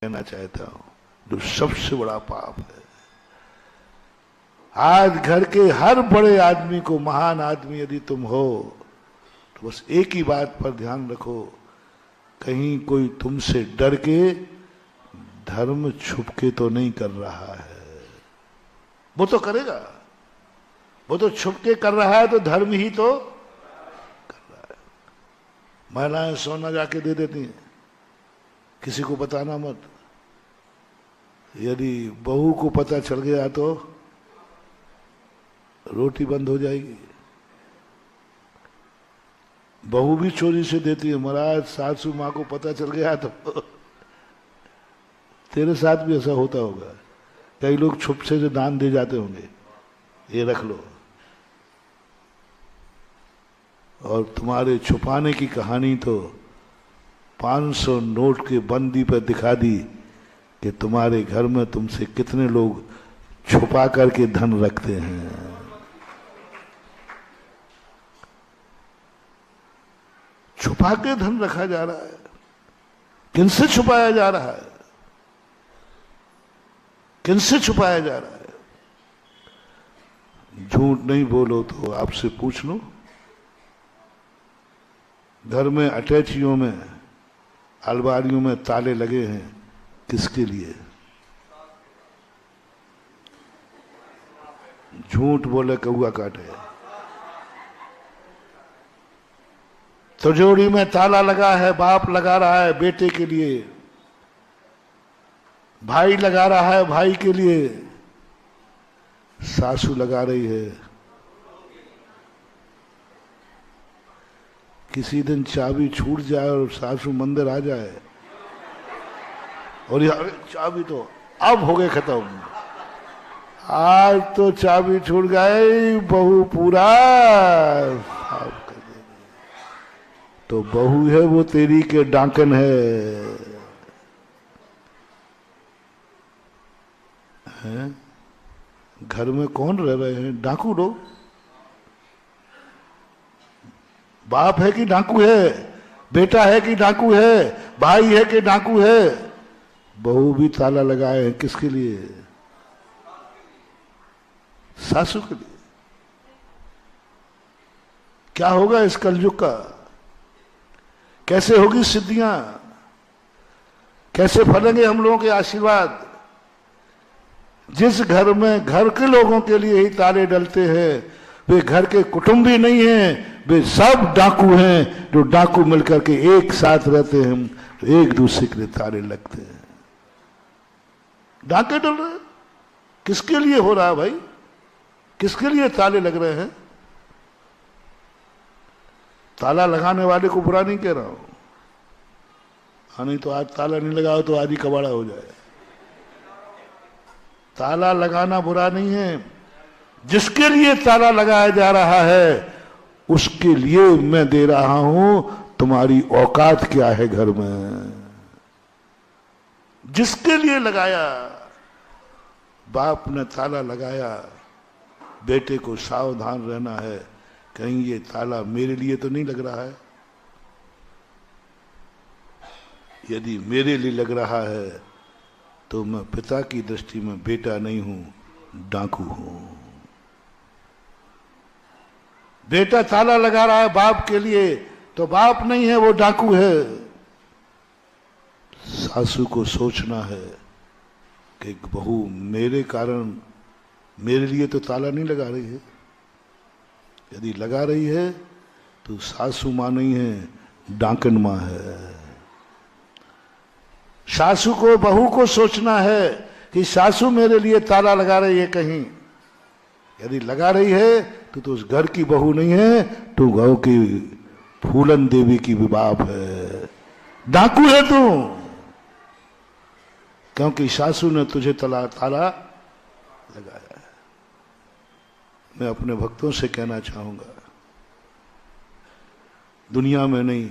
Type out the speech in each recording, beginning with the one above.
कहना चाहता हूं, जो सबसे बड़ा पाप है। आज घर के हर बड़े आदमी को, महान आदमी यदि तुम हो, तो बस एक ही बात पर ध्यान रखो, कहीं कोई तुमसे डर के धर्म छुपके तो नहीं कर रहा है। वो तो करेगा, वो तो छुपके कर रहा है, तो धर्म ही तो कर रहा है। महिलाएं सोना जाके दे देती हैं, किसी को बताना मत। यदि बहू को पता चल गया तो रोटी बंद हो जाएगी। बहू भी चोरी से देती है। महाराज सासू माँ को पता चल गया तो तेरे साथ भी ऐसा होता होगा। कई लोग छुप से दान दे जाते होंगे, ये रख लो। और तुम्हारे छुपाने की कहानी तो 500 नोट के बंदी पर दिखा दी कि तुम्हारे घर में तुमसे कितने लोग छुपा करके धन रखते हैं। छुपा के धन रखा जा रहा है। किनसे छुपाया जा रहा है? किनसे छुपाया जा रहा है? झूठ नहीं बोलो तो आपसे पूछ लो, घर में अटैचियों में, अलमारियों में ताले लगे हैं, किसके लिए? झूठ बोले कौआ काटे। तिजोरी में ताला लगा है, बाप लगा रहा है बेटे के लिए, भाई लगा रहा है भाई के लिए, सासू लगा रही है। किसी दिन चाबी छूट जाए और सासू मंदिर आ जाए और यार चाबी तो अब हो गए खत्म, आज तो चाबी छूट गई, बहू पूरा साफ कर देगी। तो बहू है वो तेरी के डाकन है, हैं? घर में कौन रह रहे हैं? डाकू लोग। बाप है कि डाकू है? बेटा है कि डाकू है? भाई है कि डाकू है? बहू भी ताला लगाए हैं, किसके लिए? सासू के लिए। क्या होगा इस कलयुग का? कैसे होगी सिद्धियां? कैसे फलेंगे हम लोगों के आशीर्वाद? जिस घर में घर के लोगों के लिए ही ताले डलते हैं, वे घर के कुटुंबी नहीं हैं, वे सब डाकू हैं, जो डाकू मिलकर के एक साथ रहते हैं, तो एक दूसरे के लिए ताले लगते हैं। डाके डल रहे हैं, किसके लिए हो रहा है भाई? किसके लिए ताले लग रहे हैं? ताला लगाने वाले को बुरा नहीं कह रहा हूं, हाँ, नहीं तो आज ताला नहीं लगाओ तो आज ही कबाड़ा हो जाए। ताला लगाना बुरा नहीं है, जिसके लिए ताला लगाया जा रहा है उसके लिए मैं दे रहा हूं। तुम्हारी औकात क्या है घर में? जिसके लिए लगाया, बाप ने ताला लगाया, बेटे को सावधान रहना है, कहीं ये ताला मेरे लिए तो नहीं लग रहा है। यदि मेरे लिए लग रहा है तो मैं पिता की दृष्टि में बेटा नहीं हूं, डाकू हूं। बेटा ताला लगा रहा है बाप के लिए, तो बाप नहीं है, वो डाकू है। सासू को सोचना है कि बहू मेरे कारण, मेरे लिए तो ताला नहीं लगा रही है। यदि लगा रही है तो सासू मां नहीं है, डाकन मां है। सासू को, बहू को सोचना है कि सासू मेरे लिए ताला लगा रही है कहीं। यदि लगा रही है तो उस घर की बहू नहीं है, तो गांव की फूलन देवी की भी बाप है। डाकू है तू, क्योंकि सासू ने तुझे ताला लगाया है। मैं अपने भक्तों से कहना चाहूंगा, दुनिया में नहीं,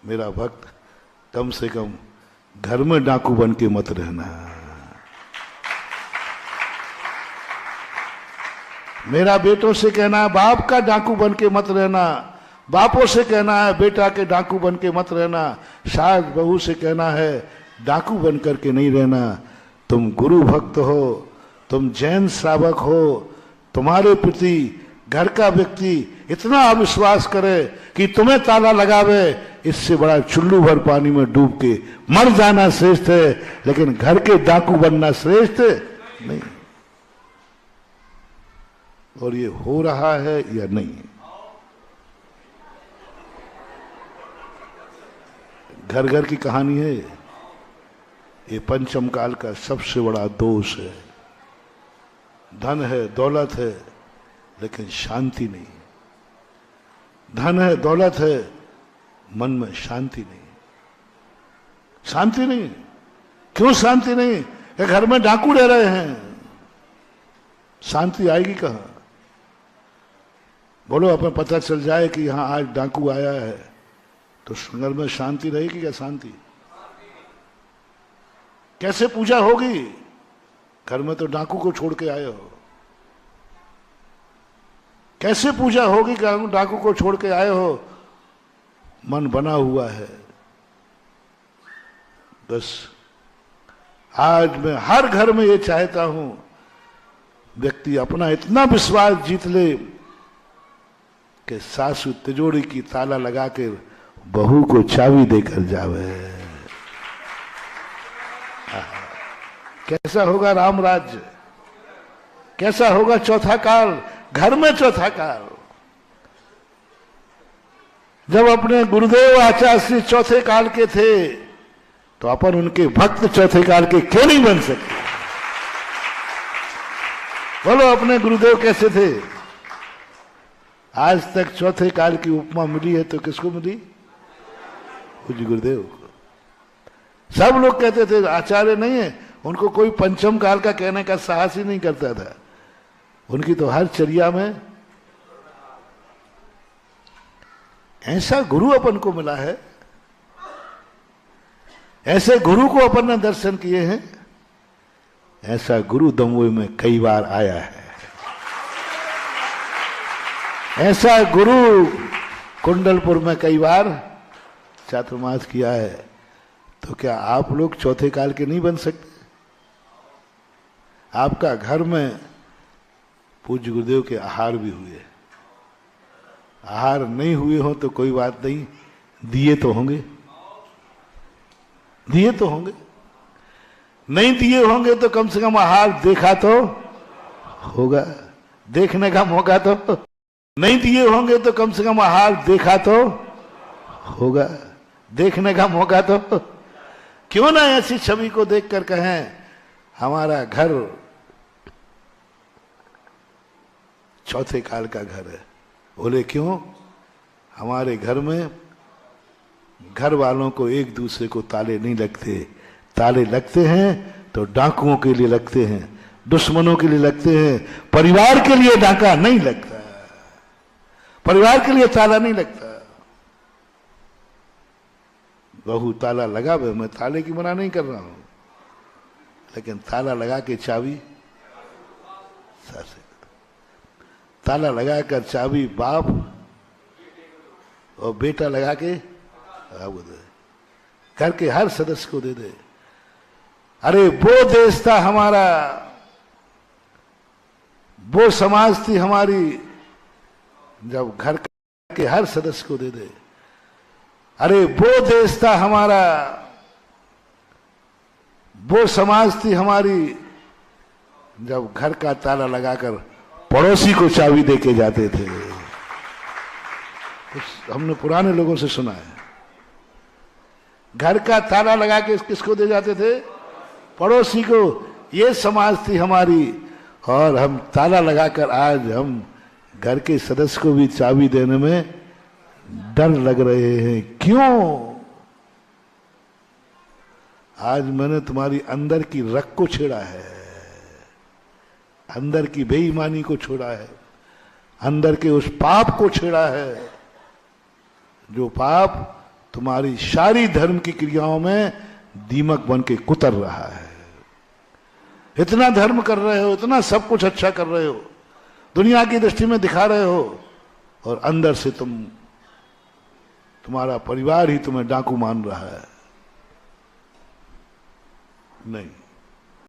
मेरा भक्त कम से कम घर में डाकू बन के मत रहना। मेरा बेटों से कहना है, बाप का डाकू बन के मत रहना। बापों से कहना है, बेटा के डाकू बन के मत रहना। सास बहू से कहना है डाकू बन करके नहीं रहना। तुम गुरु भक्त हो, तुम जैन श्रावक हो, तुम्हारे प्रति घर का व्यक्ति इतना अविश्वास करे कि तुम्हें ताला लगावे, इससे बड़ा चुल्लू भर पानी में डूब के मर जाना श्रेष्ठ है, लेकिन घर के डाकू बनना श्रेष्ठ नहीं। और ये हो रहा है या नहीं? घर घर की कहानी है। ये पंचम काल का सबसे बड़ा दोष है। धन है, दौलत है, लेकिन शांति नहीं। धन है, दौलत है, मन में शांति नहीं। शांति नहीं। क्यों शांति नहीं? कि घर में डाकू रह रहे हैं, शांति आएगी कहां? बोलो, अपने पता चल जाए कि यहां आज डाकू आया है तो घर में शांति रहेगी क्या? शांति कैसे पूजा होगी? घर में तो डाकू को छोड़ के आए हो। कैसे पूजा होगी? डाकू को छोड़ के आए हो, मन बना हुआ है। बस आज मैं हर घर में ये चाहता हूं, व्यक्ति अपना इतना विश्वास जीत ले कि सासू तिजोरी की ताला लगा के बहू को चाबी देकर जावे। कैसा होगा राम राज्य? कैसा होगा चौथा काल? घर में चौथा काल। जब अपने गुरुदेव आचार्य श्री चौथे काल के थे तो अपन उनके भक्त चौथे काल के क्यों नहीं बन सकते? बोलो, अपने गुरुदेव कैसे थे? आज तक चौथे काल की उपमा मिली है तो किसको मिली? पूज्य गुरुदेव को। सब लोग कहते थे आचार्य नहीं है, उनको कोई पंचम काल का कहने का साहस ही नहीं करता था। उनकी तो हर चर्या में ऐसा गुरु अपन को मिला है, ऐसे गुरु को अपन ने दर्शन किए हैं। ऐसा गुरु दमोह में कई बार आया है, ऐसा गुरु कुंडलपुर में कई बार चातुर्मास किया है। तो क्या आप लोग चौथे काल के नहीं बन सकते? आपका घर में पूज्य गुरुदेव के आहार भी हुए, आहार नहीं हुए हो तो कोई बात नहीं, दिए तो होंगे, दिए तो होंगे। नहीं दिए होंगे तो कम से कम आहार देखा तो होगा, देखने का मौका तो। नहीं दिए होंगे तो कम से कम आहार देखा तो होगा, देखने का मौका तो। क्यों ना ऐसी छवि को देखकर कहें हमारा घर चौथे काल का घर है। बोले क्यों? हमारे घर में घर वालों को एक दूसरे को ताले नहीं लगते। ताले लगते हैं तो डाकुओं के लिए लगते हैं, दुश्मनों के लिए लगते हैं। परिवार के लिए डाका नहीं लगता, परिवार के लिए ताला नहीं लगता। बहू ताला लगा, मैं ताले की मना नहीं कर रहा हूं, लेकिन ताला लगा के चाबी सासे, ताला लगा कर चाबी बाप और बेटा लगा के वो दे, घर के हर सदस्य को दे दे। अरे वो देश था हमारा, वो समाज थी हमारी, जब घर के हर सदस्य को दे दे। अरे वो देश था हमारा, वो समाज थी हमारी, जब घर का ताला लगाकर पड़ोसी को चाबी देके जाते थे। हमने पुराने लोगों से सुना है, घर का ताला लगा के किसको दे जाते थे? पड़ोसी को। ये समाज थी हमारी, और हम ताला लगाकर आज हम घर के सदस्य को भी चाबी देने में डर लग रहे हैं। क्यों? आज मैंने तुम्हारी अंदर की रग को छेड़ा है, अंदर की बेईमानी को छोड़ा है, अंदर के उस पाप को छेड़ा है, जो पाप तुम्हारी सारी धर्म की क्रियाओं में दीमक बन के कुतर रहा है। इतना धर्म कर रहे हो, इतना सब कुछ अच्छा कर रहे हो, दुनिया की दृष्टि में दिखा रहे हो, और अंदर से तुम्हारा परिवार ही तुम्हें डाकू मान रहा है। नहीं।